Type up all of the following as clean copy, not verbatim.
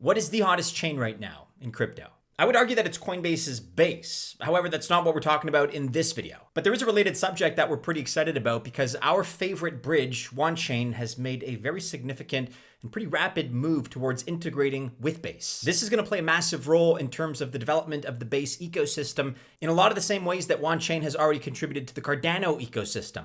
What is the hottest chain right now in crypto? I would argue that it's Coinbase's Base. However, that's not what we're talking about in this video. But there is a related subject that we're pretty excited about because our favorite bridge, Wanchain, has made a very significant and pretty rapid move towards integrating with Base. This is going to play a massive role in terms of the development of the Base ecosystem in a lot of the same ways that Wanchain has already contributed to the Cardano ecosystem.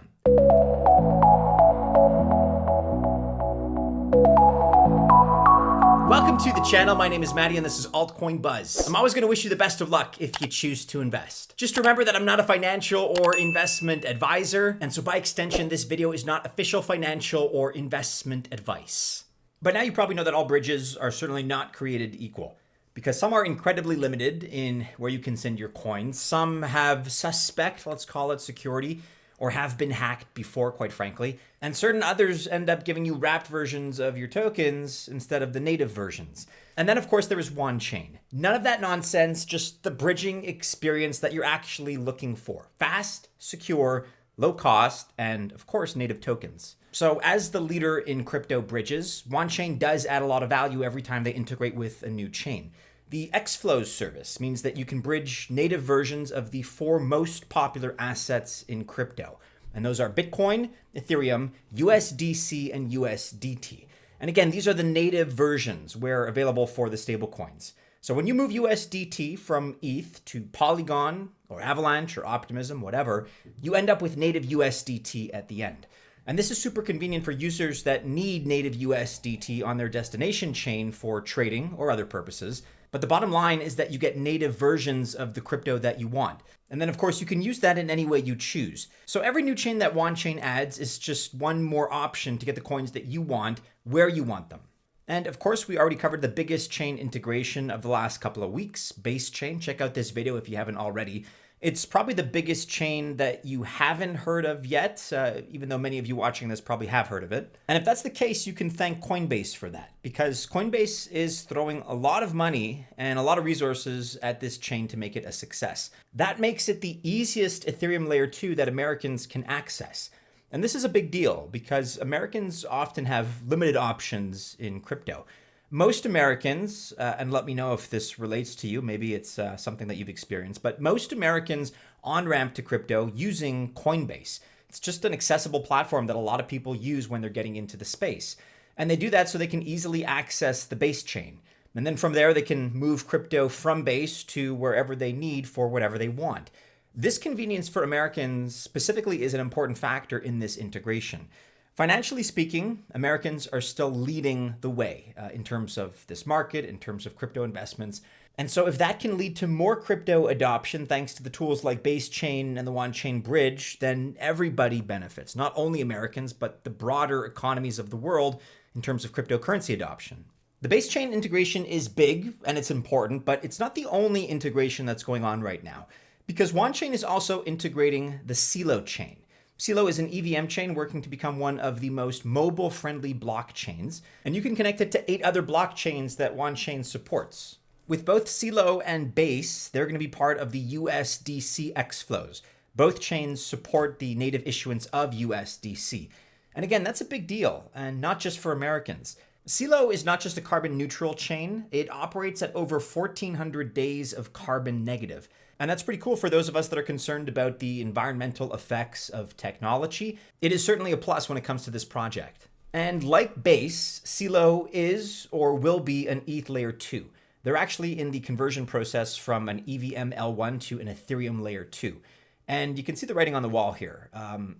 Welcome to the channel. My name is Maddie and this is Altcoin Buzz. I'm always going to wish you the best of luck if you choose to invest. Just remember that I'm not a financial or investment advisor, and so by extension, this video is not official financial or investment advice. By now you probably know that all bridges are certainly not created equal, because some are incredibly limited in where you can send your coins. Some have suspect, let's call it, security, or have been hacked before, quite frankly. And certain others end up giving you wrapped versions of your tokens instead of the native versions. And then, of course, there is Wanchain. None of that nonsense, just the bridging experience that you're actually looking for. Fast, secure, low cost, and of course, native tokens. So as the leader in crypto bridges, Wanchain does add a lot of value every time they integrate with a new chain. The XFlows service means that you can bridge native versions of the four most popular assets in crypto. And those are Bitcoin, Ethereum, USDC, and USDT. And again, these are the native versions where available for the stablecoins. So when you move USDT from ETH to Polygon or Avalanche or Optimism, whatever, you end up with native USDT at the end. And this is super convenient for users that need native USDT on their destination chain for trading or other purposes. But the bottom line is that you get native versions of the crypto that you want. And then, of course, you can use that in any way you choose. So every new chain that Wanchain adds is just one more option to get the coins that you want where you want them. And of course, we already covered the biggest chain integration of the last couple of weeks, Base Chain. Check out this video if you haven't already. It's probably the biggest chain that you haven't heard of yet, even though many of you watching this probably have heard of it. And if that's the case, you can thank Coinbase for that, because Coinbase is throwing a lot of money and a lot of resources at this chain to make it a success. That makes it the easiest Ethereum layer 2 that Americans can access. And this is a big deal because Americans often have limited options in crypto. Most Americans, and let me know if this relates to you, maybe it's something that you've experienced, but most Americans on-ramp to crypto using Coinbase. It's just an accessible platform that a lot of people use when they're getting into the space. And they do that so they can easily access the Base chain. And then from there, they can move crypto from Base to wherever they need for whatever they want. This convenience for Americans specifically is an important factor in this integration. Financially speaking, Americans are still leading the way in terms of this market, in terms of crypto investments. And so if that can lead to more crypto adoption, thanks to the tools like Base Chain and the Wanchain Bridge, then everybody benefits, not only Americans, but the broader economies of the world in terms of cryptocurrency adoption. The Base Chain integration is big and it's important, but it's not the only integration that's going on right now, because Wanchain is also integrating the Celo chain. Celo is an EVM chain working to become one of the most mobile-friendly blockchains, and you can connect it to 8 other blockchains that Wanchain supports. With both Celo and Base, they're going to be part of the USDC XFlows. Both chains support the native issuance of USDC. And again, that's a big deal, and not just for Americans. Celo is not just a carbon-neutral chain. It operates at over 1,400 days of carbon negative. And that's pretty cool for those of us that are concerned about the environmental effects of technology. It is certainly a plus when it comes to this project. And like Base, Celo is or will be an ETH layer 2. They're actually in the conversion process from an EVM L1 to an Ethereum layer 2. And you can see the writing on the wall here,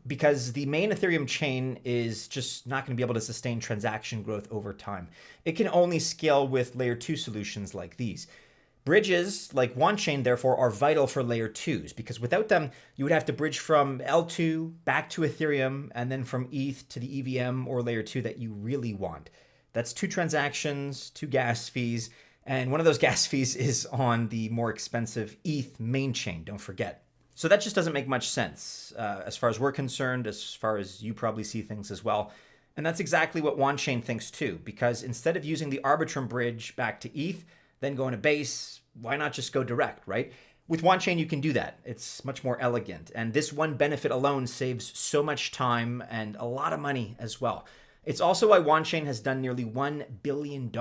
because the main Ethereum chain is just not going to be able to sustain transaction growth over time. It can only scale with layer 2 solutions like these. Bridges like Wanchain, therefore, are vital for layer 2s, because without them, you would have to bridge from L2 back to Ethereum and then from ETH to the EVM or layer 2 that you really want. That's 2 transactions, 2 gas fees, and one of those gas fees is on the more expensive ETH main chain, don't forget. So that just doesn't make much sense as far as we're concerned, as far as you probably see things as well. And that's exactly what Wanchain thinks too, because instead of using the Arbitrum bridge back to ETH, then going to Base, why not just go direct, right? With Wanchain, you can do that. It's much more elegant. And this one benefit alone saves so much time and a lot of money as well. It's also why Wanchain has done nearly $1 billion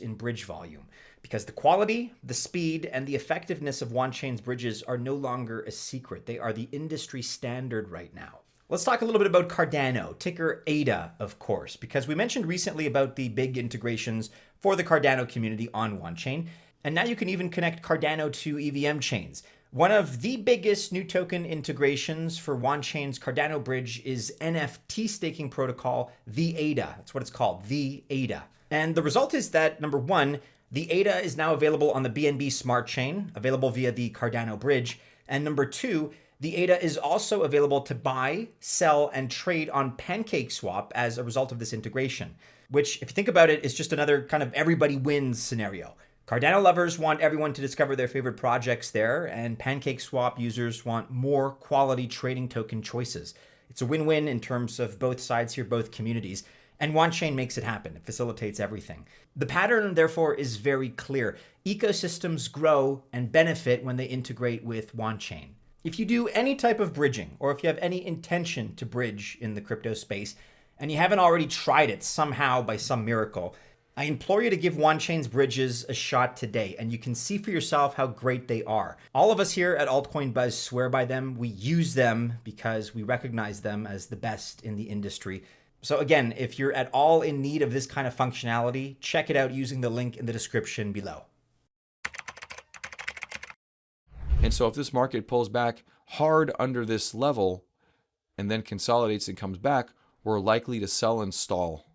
in bridge volume, because the quality, the speed, and the effectiveness of Wanchain's bridges are no longer a secret. They are the industry standard right now. Let's talk a little bit about Cardano, ticker ADA, of course, because we mentioned recently about the big integrations for the Cardano community on Wanchain, and now you can even connect Cardano to EVM chains. One of the biggest new token integrations for Wanchain's Cardano bridge is NFT staking protocol, the ADA. That's what it's called, the ADA. And the result is that, number one, the ADA is now available on the BNB Smart Chain, available via the Cardano bridge. And number two, the ADA is also available to buy, sell, and trade on PancakeSwap as a result of this integration, which, if you think about it, is just another kind of everybody wins scenario. Cardano lovers want everyone to discover their favorite projects there, and PancakeSwap users want more quality trading token choices. It's a win-win in terms of both sides here, both communities, and Wanchain makes it happen. It facilitates everything. The pattern, therefore, is very clear. Ecosystems grow and benefit when they integrate with Wanchain. If you do any type of bridging, or if you have any intention to bridge in the crypto space, and you haven't already tried it somehow by some miracle, I implore you to give Wanchain's bridges a shot today, and you can see for yourself how great they are. All of us here at Altcoin Buzz swear by them. We use them because we recognize them as the best in the industry. So again, if you're at all in need of this kind of functionality, check it out using the link in the description below. And so if this market pulls back hard under this level and then consolidates and comes back, we're likely to sell and stall.